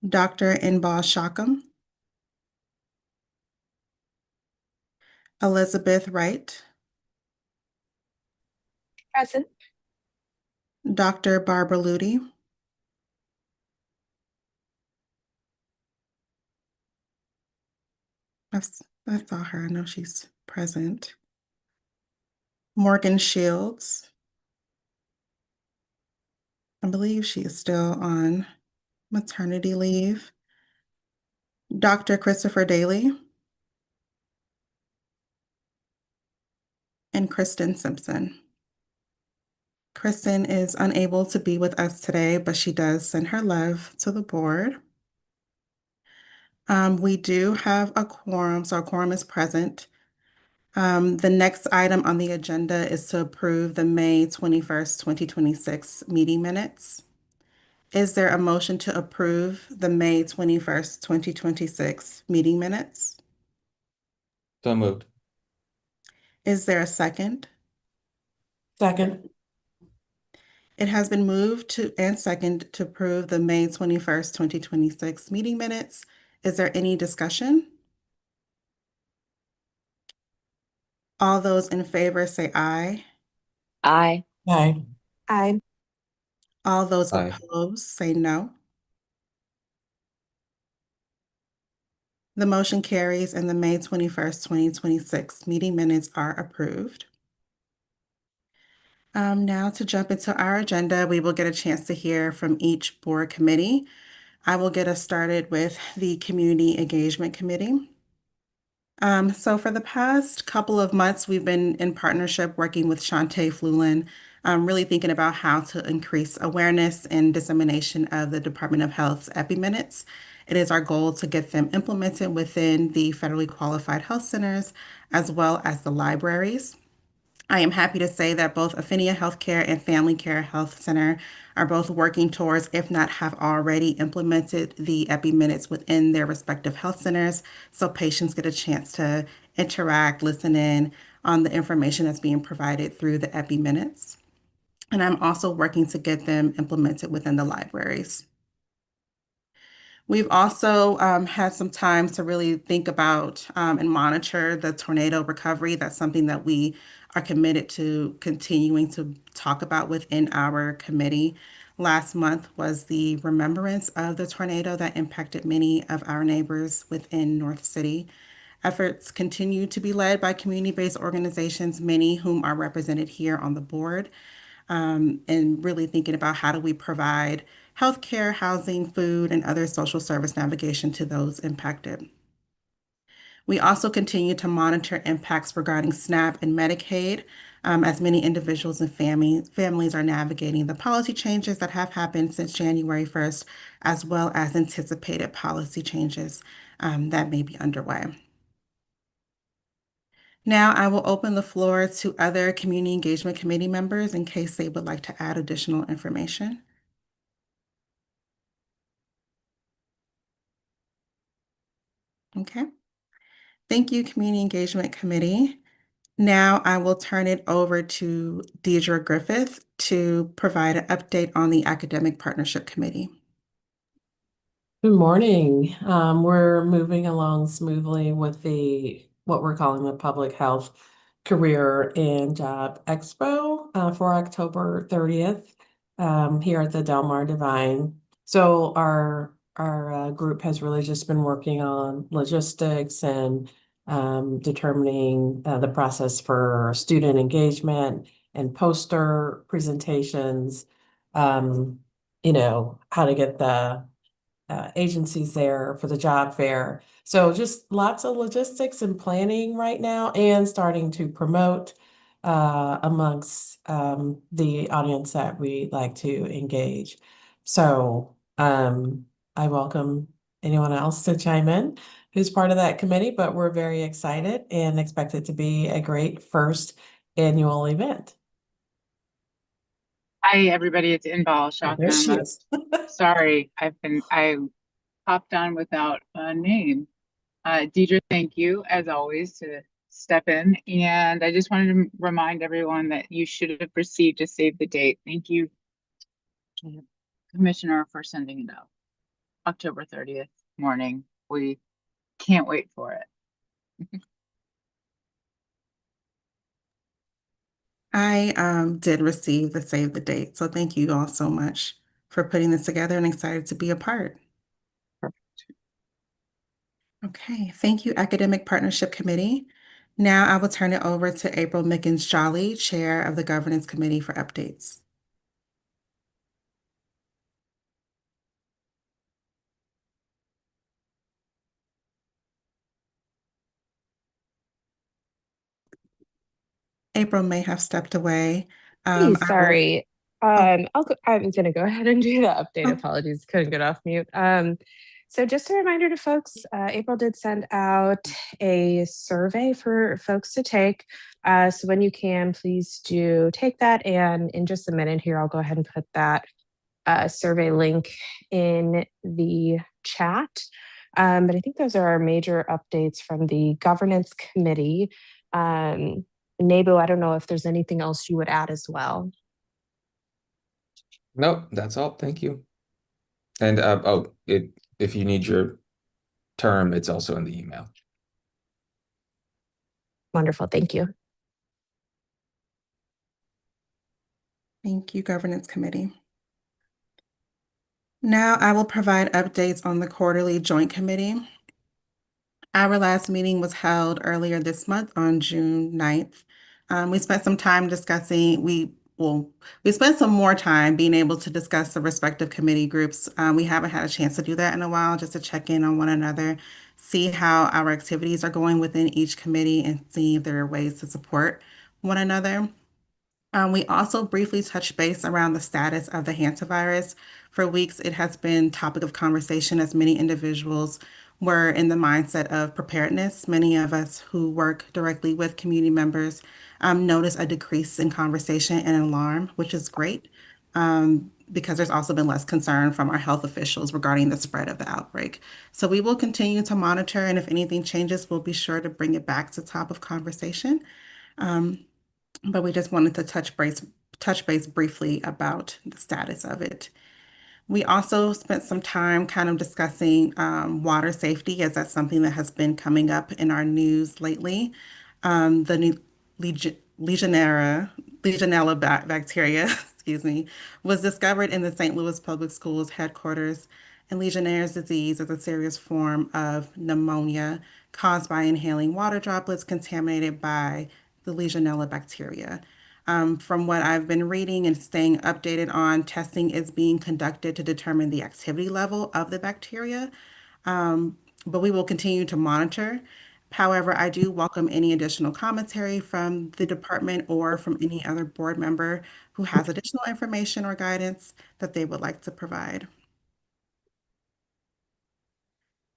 Dr. Inbal Shakam, Elizabeth Wright, Present. Dr. Barbara Luty, I saw her, I know she's present. Morgan Shields, I believe she is still on maternity leave. Dr. Christopher Daly, and Kristen Simpson. Kristen is unable to be with us today, but she does send her love to the board. We do have a quorum, so a quorum is present. The next item on the agenda is to approve the May 21st, 2026 meeting minutes. Is there a motion to approve the May 21st, 2026 meeting minutes? So moved. Is there a second? Second. It has been moved to and second to approve the May 21st, 2026 meeting minutes. Is there any discussion? All those in favor say aye. Aye. Aye. Aye. All those Aye. opposed say no. The motion carries and the May 21st, 2026 meeting minutes are approved. Now to jump into our agenda, we will get a chance to hear from each board committee. I will get us started with the Community Engagement Committee. So for the past couple of months, we've been in partnership working with Shantae Flulin, really thinking about how to increase awareness and dissemination of the Department of Health's EpiMinutes. It is our goal to get them implemented within the federally qualified health centers as well as the libraries. I am happy to say that both Affinia Healthcare and Family Care Health Center are both working towards, if not have already implemented the Epi Minutes within their respective health centers, so patients get a chance to interact, listen in on the information that's being provided through the Epi Minutes. And I'm also working to get them implemented within the libraries. We've also had some time to really think about and monitor the tornado recovery. That's something that we are committed to continuing to talk about within our committee. Last month was the remembrance of the tornado that impacted many of our neighbors within North City. Efforts continue to be led by community-based organizations, many whom are represented here on the board, and really thinking about how do we provide healthcare, housing, food, and other social service navigation to those impacted. We also continue to monitor impacts regarding SNAP and Medicaid, as many individuals and families are navigating the policy changes that have happened since January 1st, as well as anticipated policy changes that may be underway. Now I will open the floor to other Community Engagement Committee members in case they would like to add additional information. Okay. Thank you, Community Engagement Committee. Now I will turn it over to Deidre Griffith to provide an update on the Academic Partnership Committee. Good morning. We're moving along smoothly with what we're calling the Public Health Career and Job Expo for October 30th here at the Del Mar Divine. So our group has really just been working on logistics and determining the process for student engagement and poster presentations, how to get the agencies there for the job fair. So just lots of logistics and planning right now and starting to promote amongst the audience that we like to engage. So I welcome anyone else to chime in who's part of that committee, but we're very excited and expect it to be a great first annual event. Hi, everybody. It's Inbal Oh, there she Shakam. is. Sorry, I popped on without a name. Deidre, thank you as always to step in. And I just wanted to remind everyone that you should have received a save the date. Thank you, Commissioner, for sending it out. October 30th morning. We can't wait for it. I did receive the save the date, so thank you all so much for putting this together and excited to be a part. Okay, thank you, Academic Partnership Committee. Now I will turn it over to April Mickens-Jolly, Chair of the Governance Committee for updates. April may have stepped away. Hey, I will- sorry. oh, I'm gonna go ahead and do the update. oh, Apologies, couldn't get off mute. So just a reminder to folks, April did send out a survey for folks to take. So when you can, please do take that. And in just a minute here, I'll go ahead and put that survey link in the chat. But I think those are our major updates from the governance committee. Nebo, I don't know if there's anything else you would add as well. Nope, that's all. Thank you. And if you need your term, it's also in the email. Wonderful, thank you. thank you, Governance Committee. Now I will provide updates on the quarterly joint committee. Our last meeting was held earlier this month on June 9th. We spent some time discussing, we spent some more time being able to discuss the respective committee groups. We haven't had a chance to do that in a while, just to check in on one another, see how our activities are going within each committee, and see if there are ways to support one another. We also briefly touched base around the status of the hantavirus. For weeks, it has been topic of conversation as many individuals were in the mindset of preparedness. Many of us who work directly with community members notice a decrease in conversation and alarm, which is great, because there's also been less concern from our health officials regarding the spread of the outbreak. So we will continue to monitor, and if anything changes, we'll be sure to bring it back to top of conversation. But we just wanted to touch base briefly about the status of it. We also spent some time kind of discussing water safety, as that's something that has been coming up in our news lately. The new Legionella bacteria, excuse me, was discovered in the St. Louis Public Schools headquarters. And Legionnaire's disease is a serious form of pneumonia caused by inhaling water droplets contaminated by the Legionella bacteria. From what I've been reading and staying updated on, testing is being conducted to determine the activity level of the bacteria, but we will continue to monitor. However, I do welcome any additional commentary from the department or from any other board member who has additional information or guidance that they would like to provide.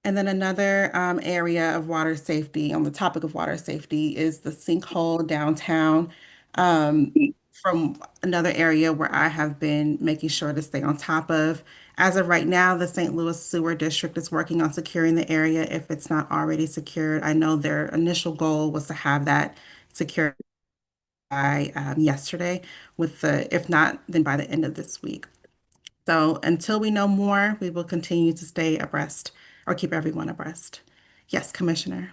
And then another area of water safety, on the topic of water safety, is the sinkhole downtown. From another area where I have been making sure to stay on top of. As of right now, the St. Louis Sewer District is working on securing the area if it's not already secured. I know their initial goal was to have that secured by yesterday, if not, then by the end of this week. So until we know more, we will continue to stay abreast or keep everyone abreast. Yes, Commissioner.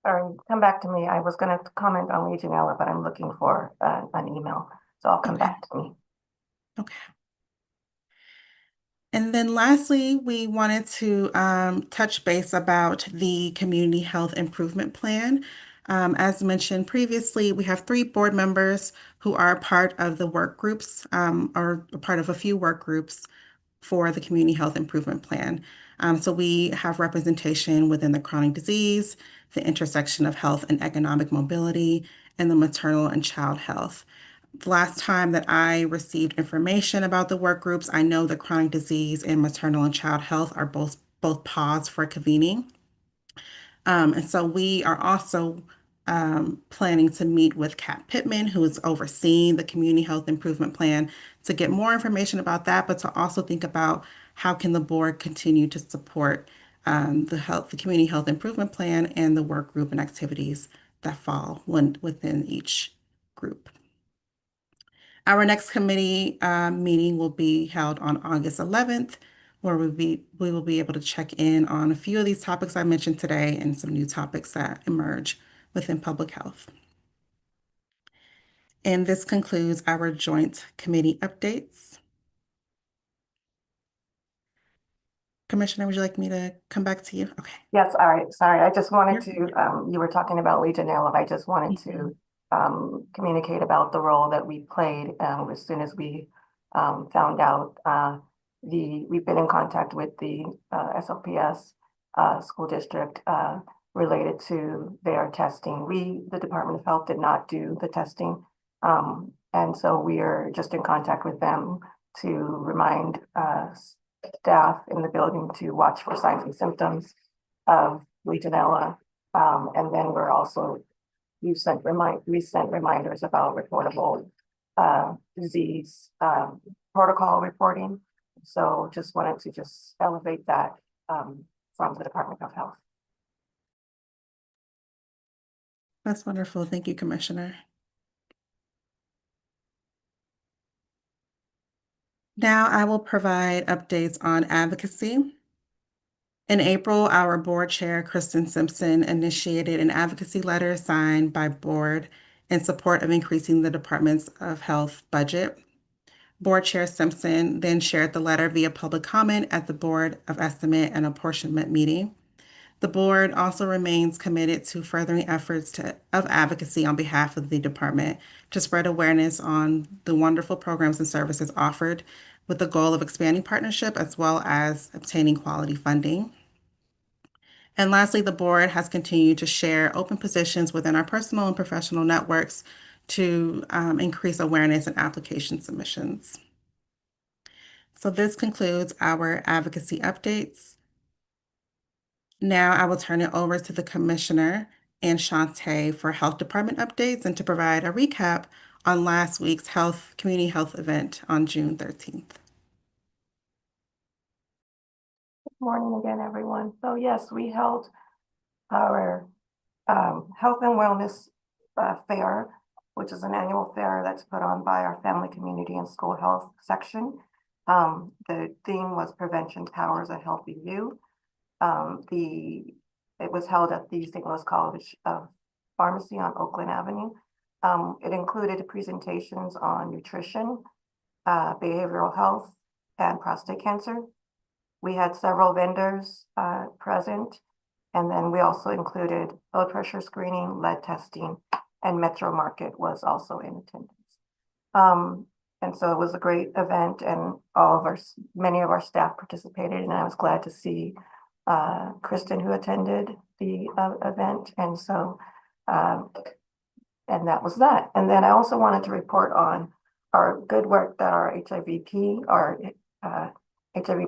Sorry, come back to me. I was going to comment on Legionella, but I'm looking for an email, so I'll come Okay. back to me. Okay. And then lastly, we wanted to touch base about the Community Health Improvement Plan. As mentioned previously, we have 3 board members who are part of the work groups, or a part of a few work groups for the Community Health Improvement Plan. So we have representation within the chronic disease, the intersection of health and economic mobility, and the maternal and child health. The last time that I received information about the work groups, I know that chronic disease and maternal and child health are both paused for convening. And so we are also planning to meet with Kat Pittman, who is overseeing the Community Health Improvement Plan, to get more information about that, but to also think about how can the board continue to support the Community Health Improvement Plan and the work group and activities that fall within each group. Our next committee meeting will be held on August 11th, where we will be able to check in on a few of these topics I mentioned today and some new topics that emerge within public health. And this concludes our joint committee updates. Commissioner, would you like me to come back to you? Okay. Yes, all right, sorry, I just wanted You're- to, you were talking about Legionella, I just wanted to communicate about the role that we played as soon as we found out we've been in contact with the SLPS school district related to their testing. The Department of Health did not do the testing. And so we are just in contact with them to remind staff in the building to watch for signs and symptoms of Legionella. And then we sent reminders about reportable disease protocol reporting. So just wanted to elevate that from the Department of Health. That's wonderful. Thank you, Commissioner. Now I will provide updates on advocacy. In April, our board chair, Kristen Simpson, initiated an advocacy letter signed by board in support of increasing the Department of Health budget. Board Chair Simpson then shared the letter via public comment at the Board of Estimate and Apportionment meeting. The board also remains committed to furthering efforts of advocacy on behalf of the department to spread awareness on the wonderful programs and services offered with the goal of expanding partnership as well as obtaining quality funding. And lastly, the board has continued to share open positions within our personal and professional networks to increase awareness and application submissions. So this concludes our advocacy updates. Now I will turn it over to the Commissioner and Shantae for Health Department updates and to provide a recap on last week's community health event on June 13th. Good morning again, everyone. So yes, we held our health and wellness fair, which is an annual fair that's put on by our family, community, and school health section. The theme was Prevention Powers a Healthy You. It was held at the St. Louis College of Pharmacy on Oakland Avenue. It included presentations on nutrition, behavioral health, and prostate cancer. We had several vendors present, and then we also included blood pressure screening, lead testing, and Metro Market was also in attendance. And so it was a great event, and many of our staff participated, and I was glad to see Kristen, who attended the event. And so, and that was that. And then I also wanted to report on our good work that our HIV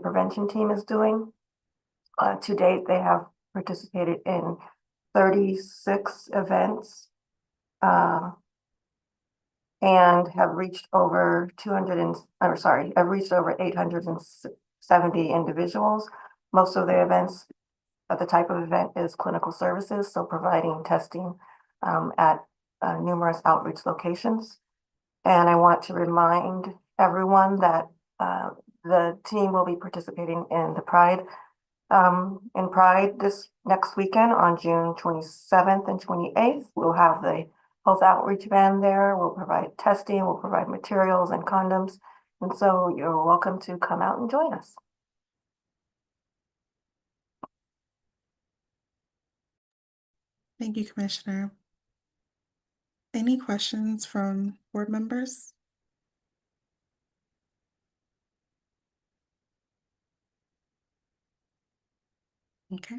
prevention team is doing. To date, they have participated in 36 events and have reached over 870 individuals. Most of the events, the type of event is clinical services, so providing testing at numerous outreach locations. And I want to remind everyone that the team will be participating in the Pride this next weekend on June 27th and 28th. We'll have the health outreach van there. We'll provide testing, we'll provide materials and condoms. And so you're welcome to come out and join us. Thank you, Commissioner. Any questions from board members? Okay.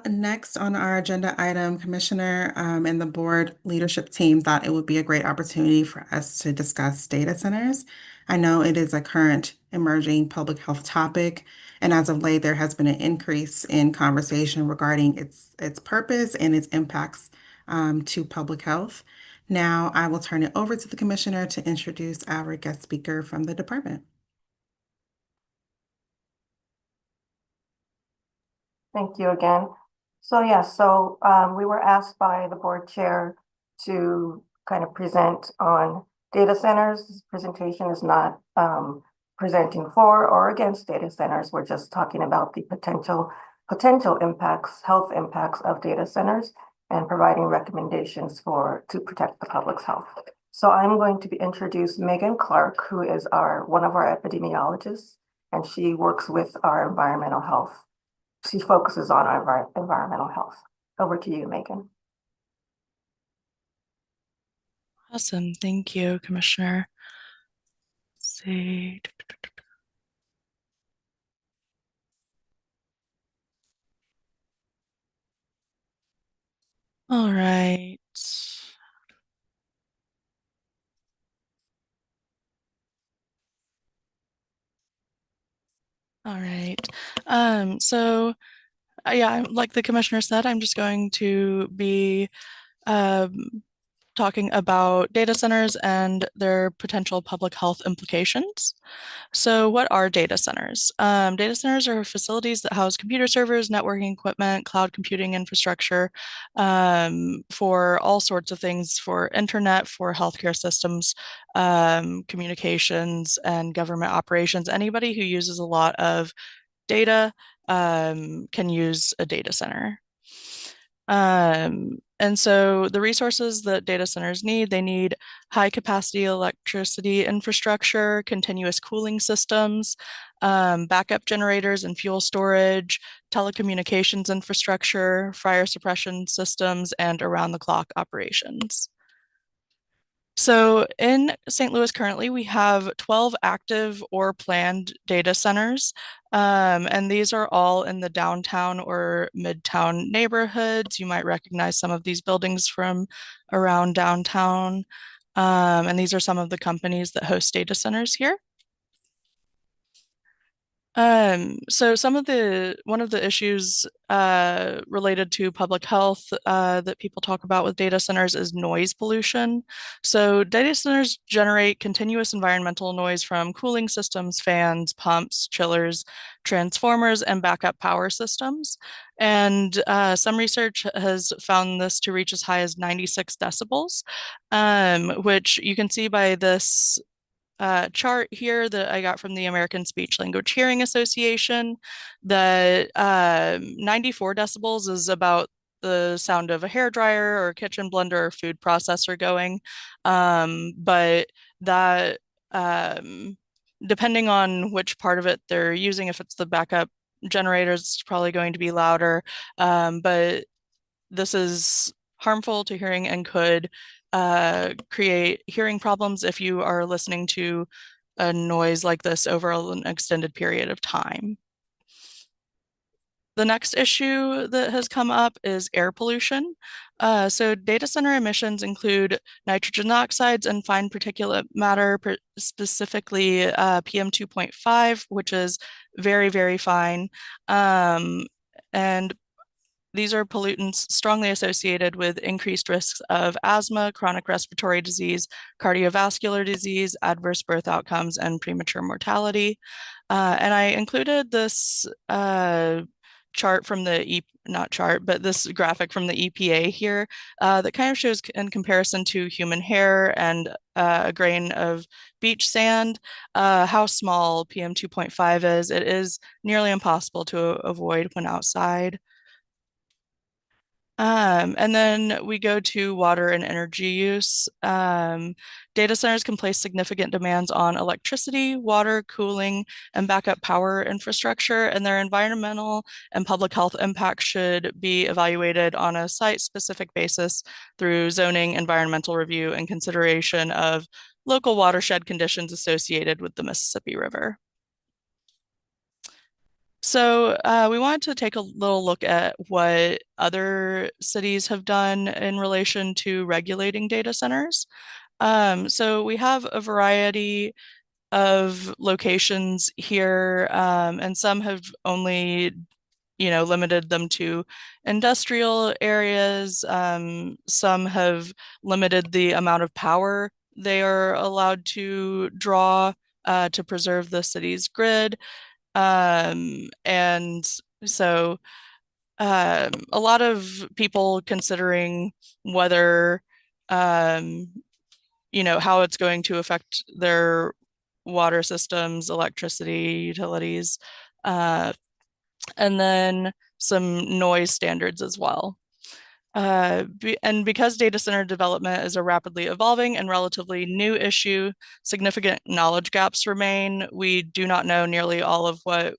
Next on our agenda item, Commissioner and the board leadership team thought it would be a great opportunity for us to discuss data centers. I know it is a current emerging public health topic, and as of late, there has been an increase in conversation regarding its purpose and its impacts to public health. Now, I will turn it over to the Commissioner to introduce our guest speaker from the department. Thank you again. So we were asked by the board chair to kind of present on data centers. This presentation is not presenting for or against data centers. We're just talking about the potential impacts, health impacts of data centers and providing recommendations to protect the public's health. So I'm going to introduce Megan Clark, who is one of our epidemiologists, and she works with our environmental health. She focuses on our environmental health. Over to you, Megan. Awesome. Thank you, Commissioner. Let's see. All right. All right. So yeah, like the commissioner said, I'm just going to be talking about data centers and their potential public health implications. So what are data centers? Data centers are facilities that house computer servers, networking equipment, cloud computing infrastructure for all sorts of things, for internet, for healthcare systems, communications, and government operations. Anybody who uses a lot of data can use a data center. And so the resources that data centers need, they need high capacity electricity infrastructure, continuous cooling systems, backup generators and fuel storage, telecommunications infrastructure, fire suppression systems, and around the clock operations. So in St. Louis currently, we have 12 active or planned data centers, and these are all in the downtown or midtown neighborhoods. You might recognize some of these buildings from around downtown, and these are some of the companies that host data centers here. So one of the issues related to public health that people talk about with data centers is noise pollution. So data centers generate continuous environmental noise from cooling systems, fans, pumps, chillers, transformers, and backup power systems. And some research has found this to reach as high as 96 decibels, which you can see by this chart here that I got from the American Speech Language Hearing Association that 94 decibels is about the sound of a hair dryer or a kitchen blender or food processor going. But that, depending on which part of it they're using, if it's the backup generators, it's probably going to be louder. But this is harmful to hearing and could create hearing problems if you are listening to a noise like this over an extended period of time. The next issue that has come up is air pollution. So data center emissions include nitrogen oxides and fine particulate matter, specifically PM 2.5, which is very, very fine. And these are pollutants strongly associated with increased risks of asthma, chronic respiratory disease, cardiovascular disease, adverse birth outcomes, and premature mortality. And I included this chart from not chart, but this graphic from the EPA here that kind of shows in comparison to human hair and a grain of beach sand, how small PM 2.5 is. It is nearly impossible to avoid when outside. And then we go to water and energy use. Data centers can place significant demands on electricity, water, cooling, and backup power infrastructure, and their environmental and public health impacts should be evaluated on a site-specific basis through zoning, environmental review, and consideration of local watershed conditions associated with the Mississippi River. So we wanted to take a little look at what other cities have done in relation to regulating data centers. So we have a variety of locations here, and some have only limited them to industrial areas. Some have limited the amount of power they are allowed to draw to preserve the city's grid. And so a lot of people considering whether you know, how it's going to affect their water systems, electricity, utilities, and then some noise standards as well. And because data center development is a rapidly evolving and relatively new issue, significant knowledge gaps remain. We do not know nearly all of what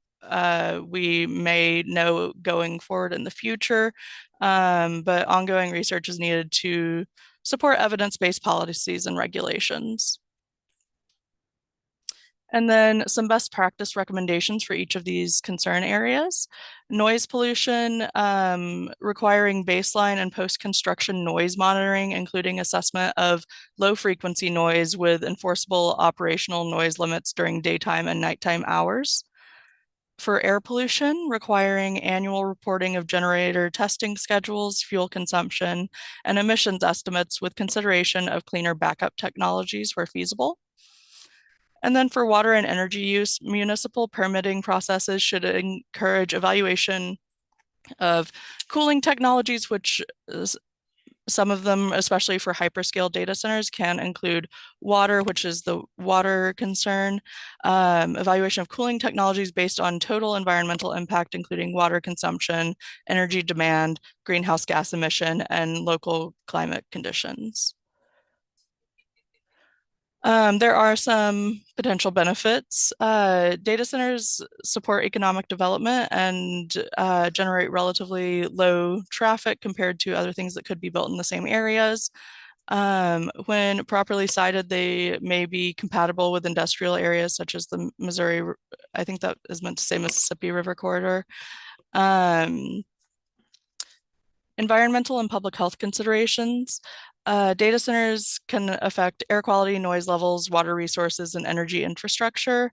we may know going forward in the future, but ongoing research is needed to support evidence-based policies and regulations. And then some best practice recommendations for each of these concern areas. Noise pollution, requiring baseline and post-construction noise monitoring, including assessment of low frequency noise with enforceable operational noise limits during daytime and nighttime hours. For air pollution, requiring annual reporting of generator testing schedules, fuel consumption, and emissions estimates with consideration of cleaner backup technologies where feasible. And then for water and energy use, municipal permitting processes should encourage evaluation of cooling technologies, which is, some of them, especially for hyperscale data centers, can include water, which is the water concern, evaluation of cooling technologies based on total environmental impact, including water consumption, energy demand, greenhouse gas emission, and local climate conditions. There are some potential benefits. Data centers support economic development and generate relatively low traffic compared to other things that could be built in the same areas. When properly sited, they may be compatible with industrial areas such as the Missouri, I think that is meant to say Mississippi River Corridor. Environmental and public health considerations. Data centers can affect air quality, noise levels, water resources, and energy infrastructure.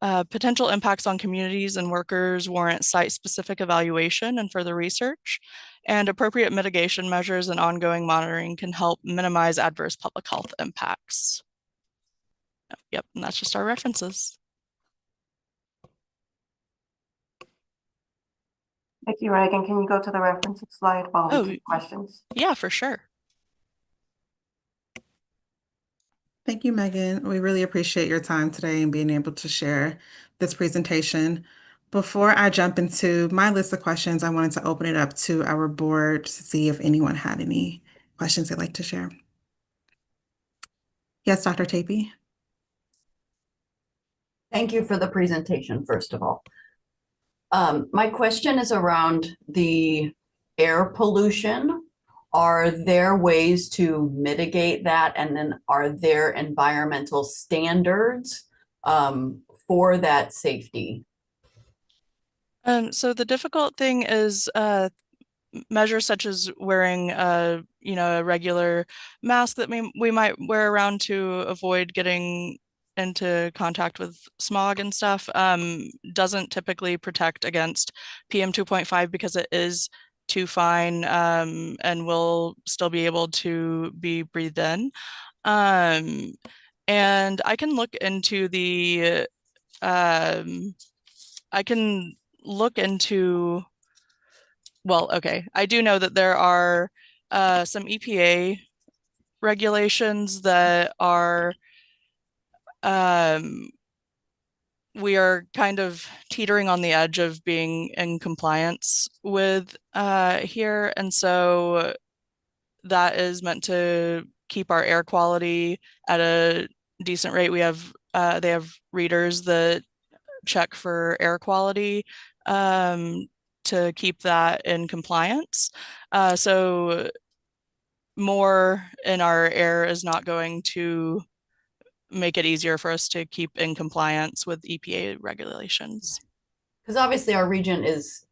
Potential impacts on communities and workers warrant site-specific evaluation and further research, and appropriate mitigation measures and ongoing monitoring can help minimize adverse public health impacts. Yep, and that's just our references. Thank you, Reagan. Can you go to the references slide while we take questions? Yeah, for sure. Thank you, Megan. We really appreciate your time today and being able to share this presentation. Before I jump into my list of questions, I wanted to open it up to our board to see if anyone had any questions they'd like to share. Yes, Dr. Tapey. Thank you for the presentation, first of all. My question is around the air pollution. Are there ways to mitigate that? And then are there environmental standards for that safety? So the difficult thing is measures such as wearing a regular mask that we might wear around to avoid getting into contact with smog and stuff doesn't typically protect against PM 2.5 because it is too fine and will still be able to be breathed in. And I can look into the well, okay, I do know that there are some EPA regulations that are we are kind of teetering on the edge of being in compliance with here. And so that is meant to keep our air quality at a decent rate. We have, they have readers that check for air quality to keep that in compliance. So more in our air is not going to make it easier for us to keep in compliance with EPA regulations. Because obviously our region is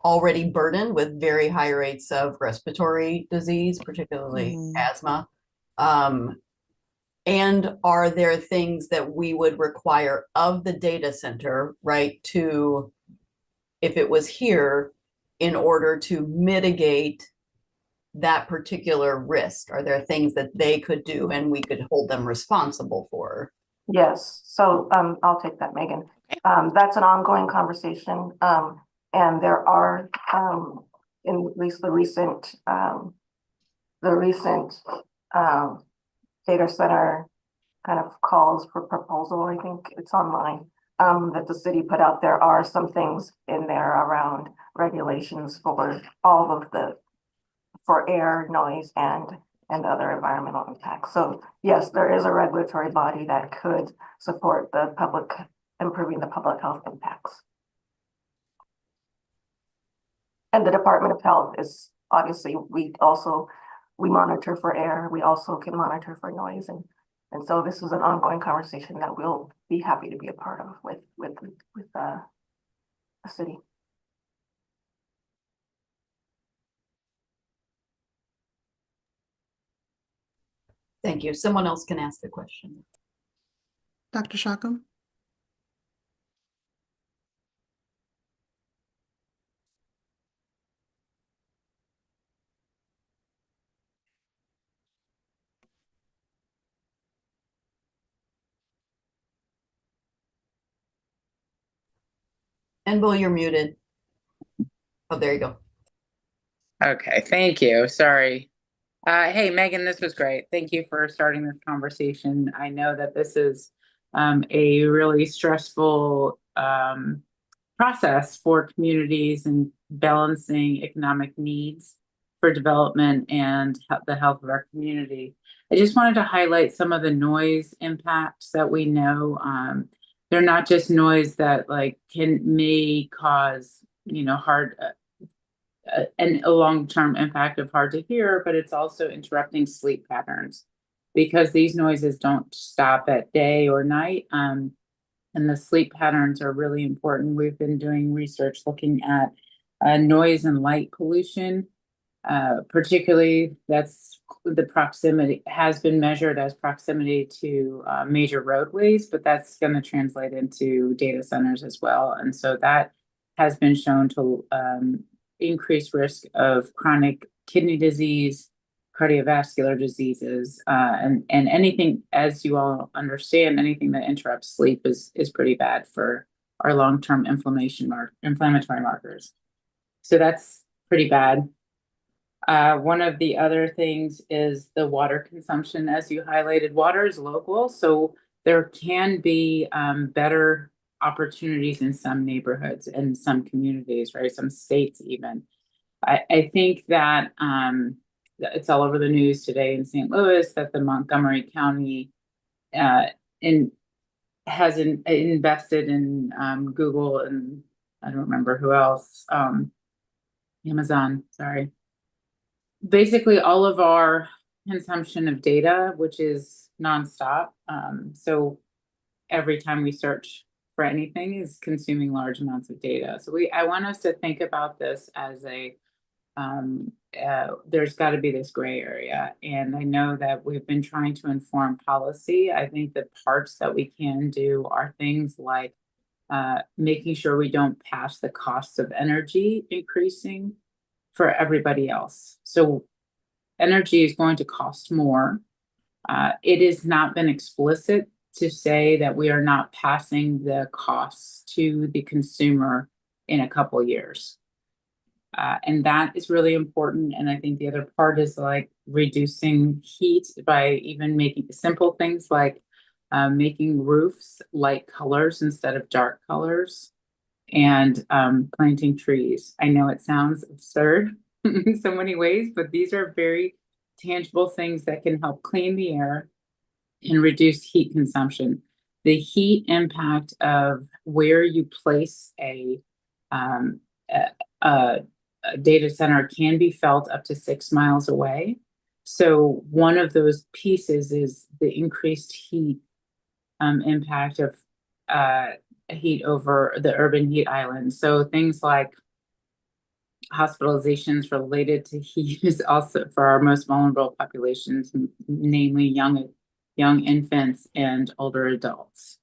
already burdened with very high rates of respiratory disease, particularly asthma. And are there things that we would require of the data center, right, to, if it was here, in order to mitigate that particular risk? Are there things that they could do and we could hold them responsible for? Yes, so I'll take that, Megan. That's an ongoing conversation, and there are, in at least the recent data center kind of calls for proposal. I think it's online, that the city put out. There are some things in there around regulations for all of for air, noise, and other environmental impacts. So yes, there is a regulatory body that could support improving the public health impacts. And the Department of Health is obviously, we monitor for air. We also can monitor for noise. And so this is an ongoing conversation that we'll be happy to be a part of with the city. Thank you. Someone else can ask the question. Dr. Shockham? And Bill, you're muted. Oh, there you go. Okay, thank you. Sorry. Hey, Megan, this was great. Thank you for starting this conversation. I know that this is a really stressful process for communities and balancing economic needs for development and the health of our community. I just wanted to highlight some of the noise impacts that we know. They're not just noise that may cause, hard and a long-term impact of hard to hear, but it's also interrupting sleep patterns because these noises don't stop at day or night. And the sleep patterns are really important. We've been doing research looking at noise and light pollution, particularly that's the proximity has been measured as proximity to major roadways, but that's going to translate into data centers as well. And so that has been shown to increased risk of chronic kidney disease, cardiovascular diseases, and anything, as you all understand, anything that interrupts sleep is pretty bad for our long-term inflammatory markers. So that's pretty bad. One of the other things is the water consumption. As you highlighted, water is local, so there can be better opportunities in some neighborhoods and some communities, right? Some states even. I think that it's all over the news today in St. Louis that the Montgomery County has invested in Google and I don't remember who else, Amazon, sorry. Basically all of our consumption of data, which is nonstop. So every time we search for anything is consuming large amounts of data. So I want us to think about this as there's got to be this gray area. And I know that we've been trying to inform policy. I think the parts that we can do are things like making sure we don't pass the costs of energy increasing for everybody else. So energy is going to cost more. It has not been explicit to say that we are not passing the costs to the consumer in a couple of years. And that is really important. And I think the other part is like reducing heat by even making simple things like making roofs light colors instead of dark colors and planting trees. I know it sounds absurd in so many ways, but these are very tangible things that can help clean the air and reduce heat consumption. The heat impact of where you place a data center can be felt up to 6 miles away. So one of those pieces is the increased heat impact of heat over the urban heat island. So things like hospitalizations related to heat is also for our most vulnerable populations, namely young infants and older adults.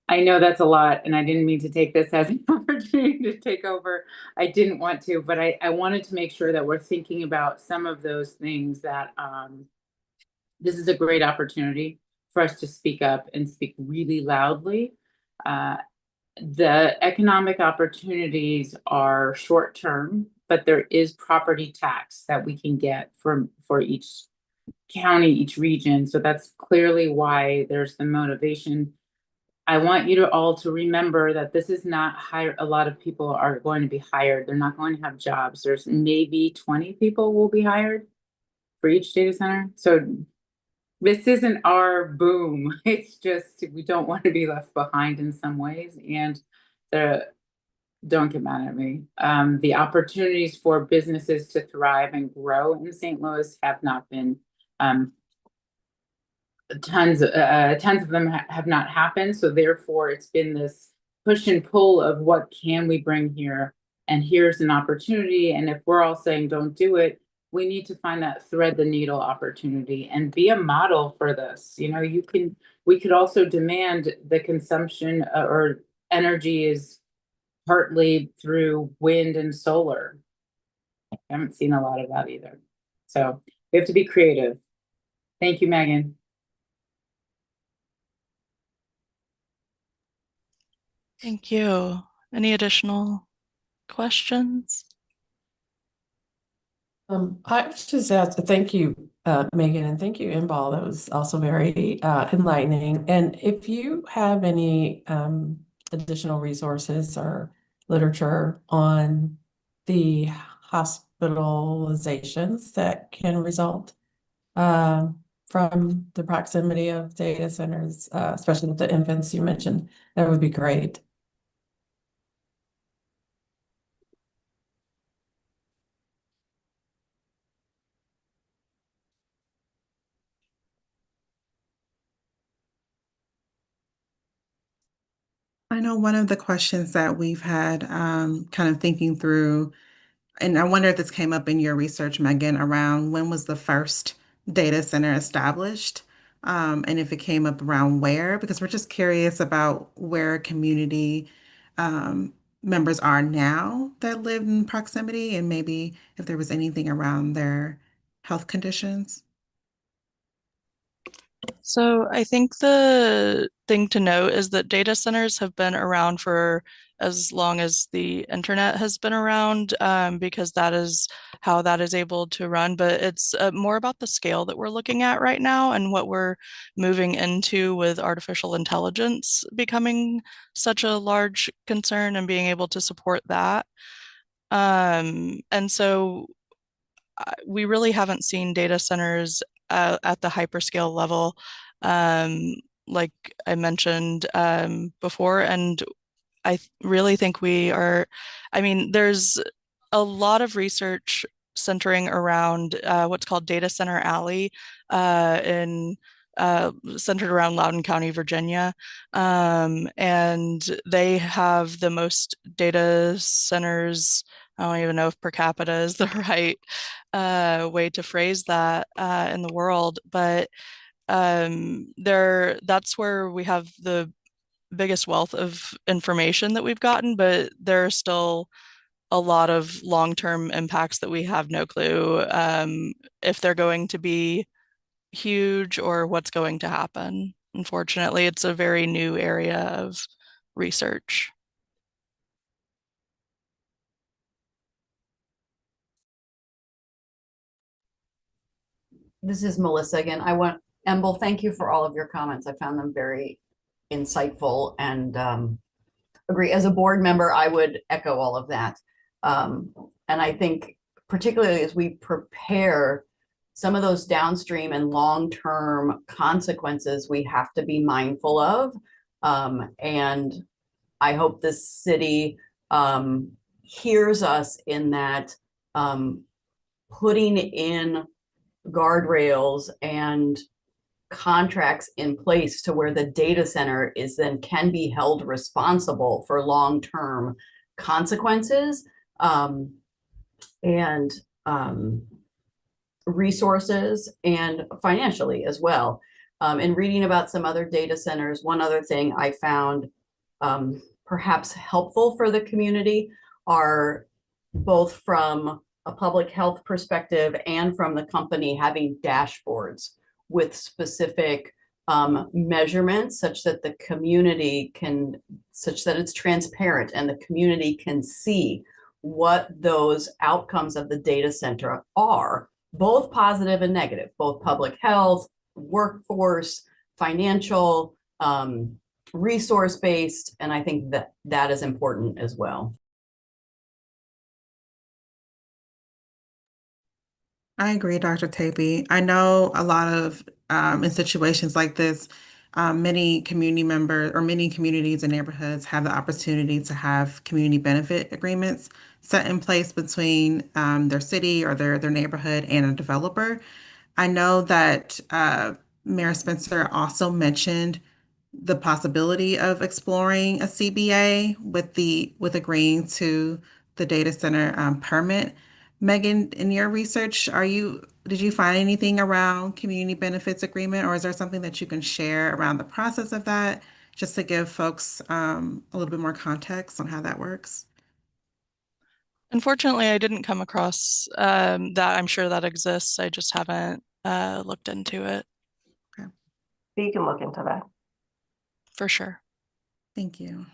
I know that's a lot, and I didn't mean to take this as an opportunity to take over. I didn't want to, but I wanted to make sure that we're thinking about some of those things that this is a great opportunity for us to speak up and speak really loudly. The economic opportunities are short term, but there is property tax that we can get for each county, each region. So that's clearly why there's the motivation. I want you to all to remember that this is not hire. A lot of people are going to be hired. They're not going to have jobs. There's maybe 20 people will be hired for each data center. So this isn't our boom. It's just, we don't want to be left behind in some ways. And don't get mad at me. The opportunities for businesses to thrive and grow in St. Louis have not been, tons of them have not happened. So therefore it's been this push and pull of what can we bring here? And here's an opportunity. And if we're all saying don't do it, we need to find that thread the needle opportunity and be a model for this. You know, we could also demand the consumption or energy is partly through wind and solar. I haven't seen a lot of that either. So we have to be creative. Thank you, Megan. Thank you. Any additional questions? I was just asked to thank you, Megan, and thank you, Inbal. That was also very enlightening. And if you have any additional resources or literature on the hospitalizations that can result from the proximity of data centers, especially with the infants you mentioned, that would be great. I know one of the questions that we've had, kind of thinking through, and I wonder if this came up in your research, Megan, around when was the first data center established? And if it came up around where, because we're just curious about where community members are now that live in proximity, and maybe if there was anything around their health conditions. So I think the thing to note is that data centers have been around for as long as the internet has been around, because that is how that is able to run. But it's more about the scale that we're looking at right now and what we're moving into with artificial intelligence becoming such a large concern and being able to support that. And so we really haven't seen data centers at the hyperscale level, like I mentioned before. And I really think we are, I mean, there's a lot of research centering around what's called Data Center Alley in centered around Loudoun County, Virginia. And they have the most data centers. I don't even know if per capita is the right way to phrase that in the world, but that's where we have the biggest wealth of information that we've gotten, but there are still a lot of long-term impacts that we have no clue if they're going to be huge or what's going to happen. Unfortunately, it's a very new area of research. This is Melissa again. Emble, thank you for all of your comments. I found them very insightful and agree. As a board member, I would echo all of that. And I think particularly as we prepare some of those downstream and long-term consequences we have to be mindful of. And I hope this city hears us in that, putting in guardrails and contracts in place to where the data center is then can be held responsible for long-term consequences and resources and financially as well. In reading about some other data centers, one other thing I found perhaps helpful for the community are both from a public health perspective and from the company having dashboards with specific measurements such that the community such that it's transparent and the community can see what those outcomes of the data center are both positive and negative, both public health, workforce, financial, resource-based, and I think that that is important as well. I agree, Dr. Tapey. I know a lot of in situations like this, many community members or many communities and neighborhoods have the opportunity to have community benefit agreements set in place between their city or their neighborhood and a developer. I know that Mayor Spencer also mentioned the possibility of exploring a CBA with agreeing to the data center permit. Megan, in your research, did you find anything around community benefits agreement, or is there something that you can share around the process of that, just to give folks a little bit more context on how that works? Unfortunately, I didn't come across that. I'm sure that exists. I just haven't looked into it Okay, So you can look into that. for sure. thank you.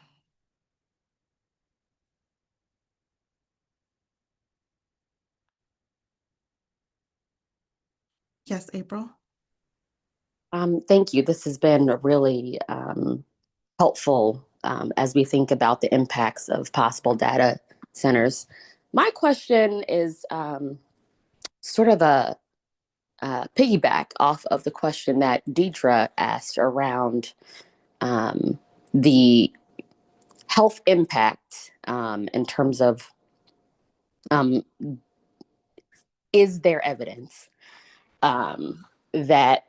Yes, April? Thank you. This has been really helpful as we think about the impacts of possible data centers. My question is sort of a piggyback off of the question that Deidre asked around the health impact in terms of is there evidence that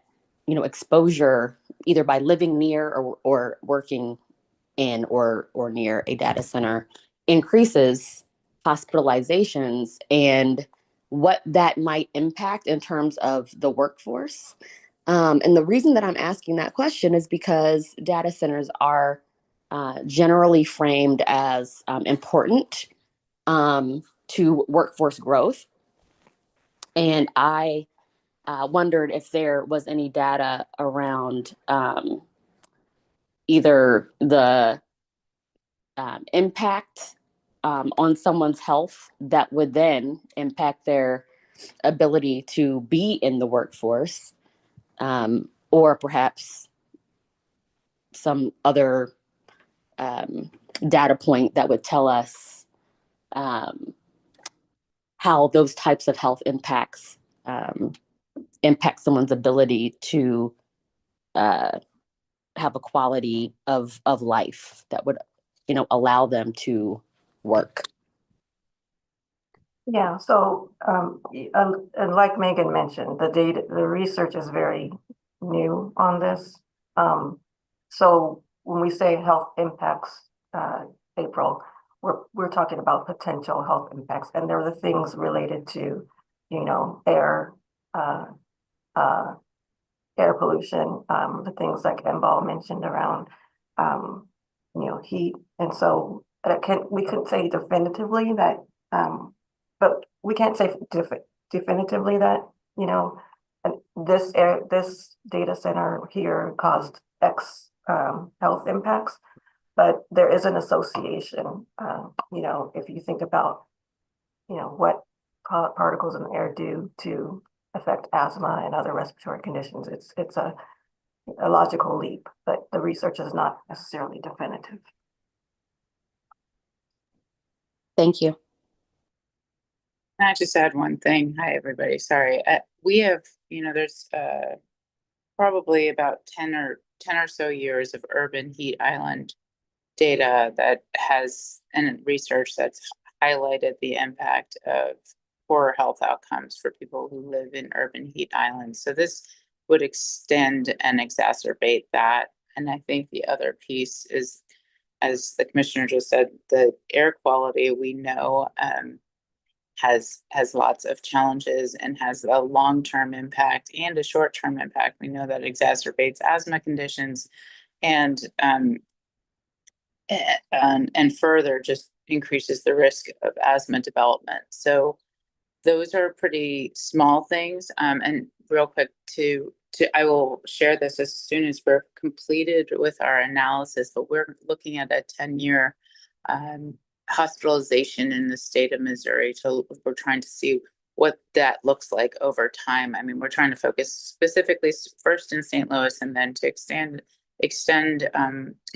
exposure either by living near or working in or near a data center increases hospitalizations and what that might impact in terms of the workforce. And the reason that I'm asking that question is because data centers are generally framed as important to workforce growth. And I wondered if there was any data around either the impact on someone's health that would then impact their ability to be in the workforce, or perhaps some other data point that would tell us how those types of health impacts impact someone's ability to have a quality of life that would allow them to work. Yeah, so and like Megan mentioned, the research is very new on this. So when we say health impacts, April, we're talking about potential health impacts, and there are the things related to, air, air pollution, the things like Embal mentioned around, heat, and so we couldn't say definitively that. But we can't say definitively that, this data center here caused X health impacts, but there is an association. If you think about, what particles in the air do to affect asthma and other respiratory conditions, it's a logical leap, but the research is not necessarily definitive. Thank you. Can I just add one thing? Hi, everybody. Sorry. We have, there's probably about 10 or so years of urban heat island data that has, and research that's highlighted the impact of poor health outcomes for people who live in urban heat islands. So this would extend and exacerbate that. And I think the other piece is, as the commissioner just said, the air quality we know has lots of challenges and has a long-term impact and a short-term impact. We know that exacerbates asthma conditions and further just increases the risk of asthma development. So those are pretty small things. And real quick I will share this as soon as we're completed with our analysis, but we're looking at a 10-year hospitalization in the state of Missouri. So we're trying to see what that looks like over time. I mean, we're trying to focus specifically first in St. Louis and then to extend,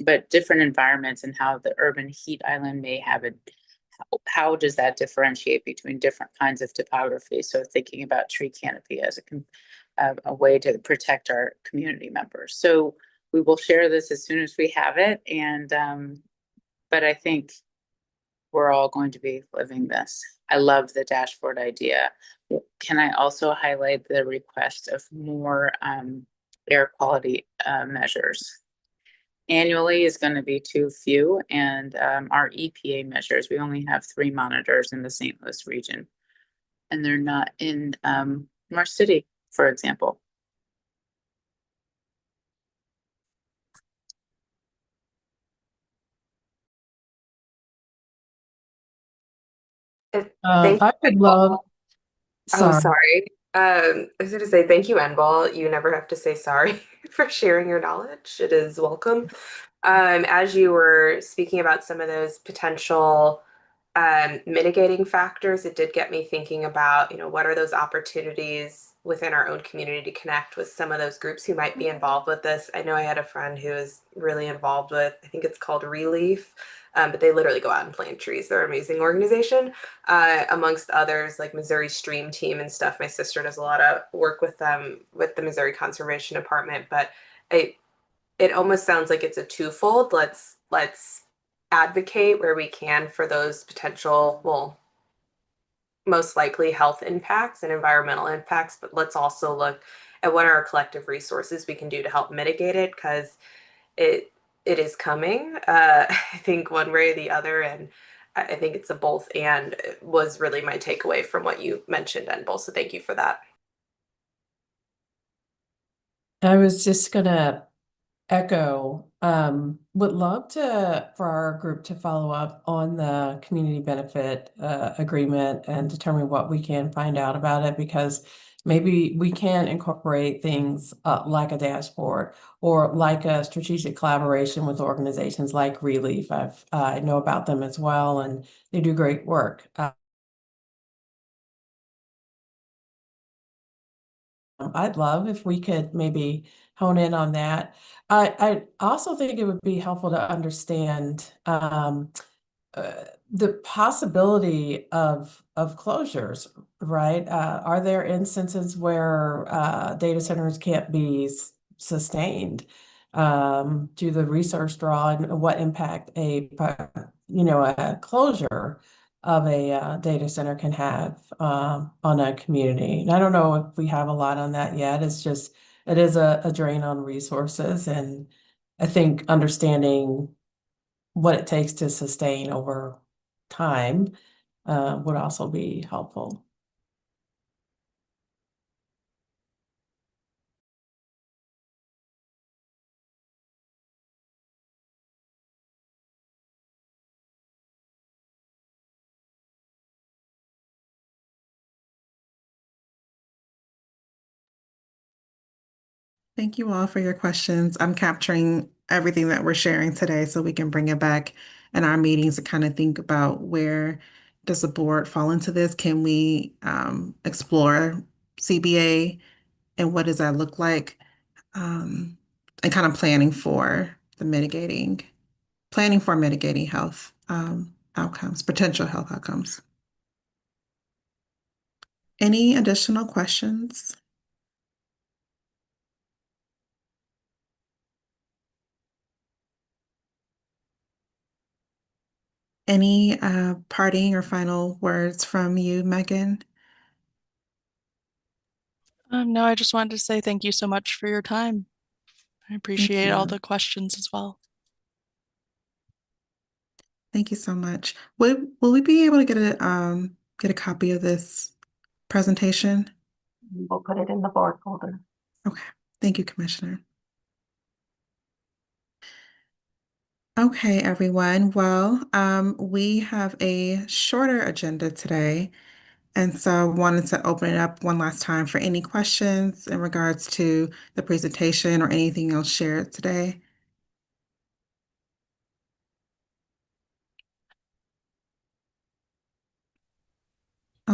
but different environments and how the urban heat island may have a, how does that differentiate between different kinds of topography? So thinking about tree canopy as a way to protect our community members. So we will share this as soon as we have it. And, but I think we're all going to be living this. I love the dashboard idea. Can I also highlight the request of more air quality measures? Annually is going to be too few, and our EPA measures, we only have 3 monitors in the St. Louis region, and they're not in our city, for example. I would love, Oh, sorry. sorry. I was going to say thank you, Enball. You never have to say sorry for sharing your knowledge. It is welcome. As you were speaking about some of those potential mitigating factors, it did get me thinking about, what are those opportunities within our own community to connect with some of those groups who might be involved with this. I know I had a friend who is really involved with, I think it's called Relief, but they literally go out and plant trees. They're an amazing organization. Amongst others, like Missouri Stream Team and stuff. My sister does a lot of work with them with the Missouri Conservation Department, but it almost sounds like it's a twofold. Let's advocate where we can for those potential, well, most likely health impacts and environmental impacts, but let's also look at what are our collective resources we can do to help mitigate it, because it is coming. I think one way or the other, and I think it's a both and was really my takeaway from what you mentioned, Enbol. So thank you for that. I was just gonna echo, would love for our group to follow up on the community benefit agreement and determine what we can find out about it, because maybe we can incorporate things like a dashboard or like a strategic collaboration with organizations like Relief. I know about them as well, and they do great work. I'd love if we could maybe hone in on that. I also think it would be helpful to understand the possibility of closures, right? Are there instances where data centers can't be sustained? Do the research draw and what impact a closure of a data center can have on a community? And I don't know if we have a lot on that yet. It is a drain on resources, and I think understanding what it takes to sustain over time would also be helpful. Thank you all for your questions. I'm capturing everything that we're sharing today so we can bring it back in our meetings to kind of think about where does the board fall into this? Can we explore CBA and what does that look like? And kind of planning for mitigating health outcomes, potential health outcomes. Any additional questions? Any parting or final words from you, Megan? No, I just wanted to say thank you so much for your time. I appreciate all the questions as well. Thank you so much. Will we be able to get a copy of this presentation? We'll put it in the board folder. Okay. Thank you, Commissioner. Okay, everyone. Well, we have a shorter agenda today, and so I wanted to open it up one last time for any questions in regards to the presentation or anything else shared today.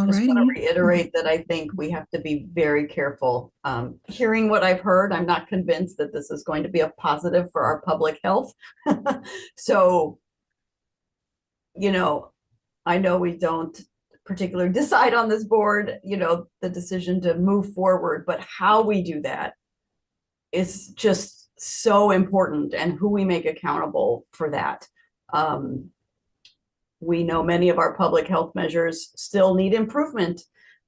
Just Alrighty. want to reiterate that I think we have to be very careful. Hearing what I've heard, I'm not convinced that this is going to be a positive for our public health. So, you know, I know we don't particularly decide on this board, you know, the decision to move forward, but how we do that is just so important, and who we make accountable for that. We know many of our public health measures still need improvement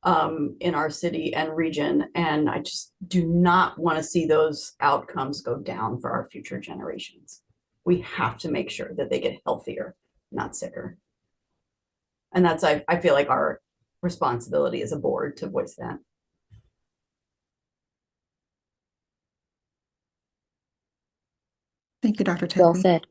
in our city and region, and I just do not want to see those outcomes go down for our future generations. We have to make sure that they get healthier, not sicker. And that's, I feel like, our responsibility as a board to voice that. Thank you, Dr. Well Tippy. said.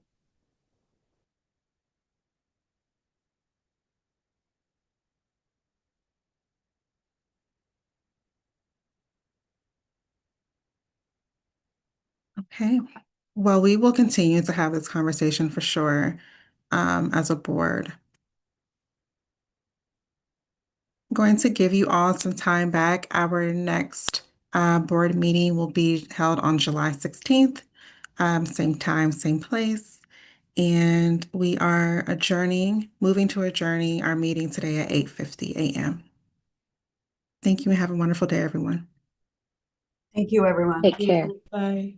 Okay. Well, we will continue to have this conversation for sure, as a board. I'm going to give you all some time back. Our next board meeting will be held on July 16th, same time, same place. And we are moving to adjourning our meeting today at 8:50 a.m. Thank you and have a wonderful day, everyone. Thank you, everyone. Take care. Bye.